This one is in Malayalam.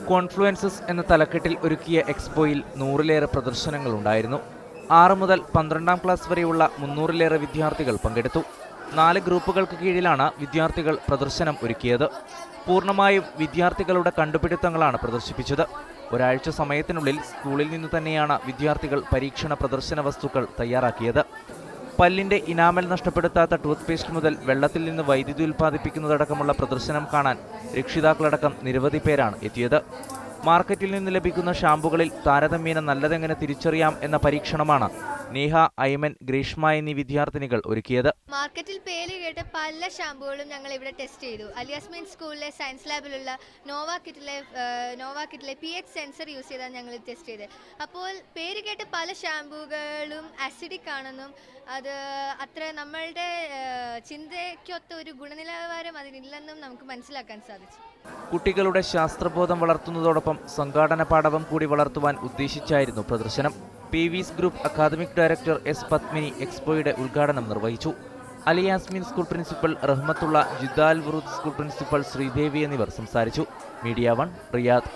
കോൺഫ്ലുവൻസസ് എന്ന തലക്കെട്ടിൽ ഒരുക്കിയ എക്സ്പോയിൽ 100-ലേറെ പ്രദർശനങ്ങളുണ്ടായിരുന്നു. 6 മുതൽ 12ാം ക്ലാസ് വരെയുള്ള 300-ലേറെ വിദ്യാർത്ഥികൾ പങ്കെടുത്തു. 4 ഗ്രൂപ്പുകൾക്ക് കീഴിലാണ് വിദ്യാർത്ഥികൾ പ്രദർശനം ഒരുക്കിയത്. പൂർണ്ണമായും വിദ്യാർത്ഥികളുടെ കണ്ടുപിടുത്തങ്ങളാണ് പ്രദർശിപ്പിച്ചത്. ഒരാഴ്ച സമയത്തിനുള്ളിൽ സ്കൂളിൽ നിന്ന് തന്നെയാണ് വിദ്യാർത്ഥികൾ പരീക്ഷണ പ്രദർശന വസ്തുക്കൾ തയ്യാറാക്കിയത്. പല്ലിന്റെ ഇനാമൽ നഷ്ടപ്പെടുത്താത്ത ടൂത്ത് പേസ്റ്റ് മുതൽ വെള്ളത്തിൽ നിന്ന് വൈദ്യുതി ഉൽപ്പാദിപ്പിക്കുന്നതടക്കമുള്ള പ്രദർശനം കാണാൻ രക്ഷിതാക്കളടക്കം നിരവധി പേരാണ് എത്തിയത്. മാർക്കറ്റിൽ നിന്ന് ലഭിക്കുന്ന ഷാമ്പുകളിൽ താരതമ്യേന നല്ലതെങ്ങനെ തിരിച്ചറിയാം എന്ന പരീക്ഷണമാണ് നേഹ, ഐമൻ, ഗ്രീഷ്മ എന്നീ വിദ്യാർത്ഥിനികൾ ഒരുക്കിയത്. മാർക്കറ്റിൽ പേര് കേട്ട പല ഷാമ്പുകളും ഞങ്ങൾ ഇവിടെ ടെസ്റ്റ് ചെയ്തു. അലിയാസ്മീൻ സ്കൂളിലെ സയൻസ് ലാബിലുള്ള നോവാ കിറ്റിലെ pH സെൻസർ യൂസ് ചെയ്താണ് ഞങ്ങൾ ടെസ്റ്റ് ചെയ്തത്. അപ്പോൾ പേര് കേട്ട പല ഷാമ്പുകളും ആസിഡിക് ആണെന്നും അത് അത്ര നമ്മളുടെ ചിന്തയ്ക്കൊത്ത ഒരു ഗുണനിലവാരം അതിനില്ലെന്നും നമുക്ക് മനസ്സിലാക്കാൻ സാധിച്ചു. കുട്ടികളുടെ ശാസ്ത്രബോധം വളർത്തുന്നതോടൊപ്പം സംഘാടന പാടവം കൂടി വളർത്തുവാൻ ഉദ്ദേശിച്ചായിരുന്നു പ്രദർശനം. PV's group academic director S Padmini എക്സ്പോയുടെ ഉദ്ഘാടനം നിർവഹിച്ചു. അലിയാസ്മീൻ സ്കൂൾ പ്രിൻസിപ്പൽ റഹ്മത്തുള്ള, ജിദ്ദാൽ വുറൂദ് സ്കൂൾ പ്രിൻസിപ്പൽ ശ്രീദേവി എന്നിവർ സംസാരിച്ചു. Media 1 Riyadh.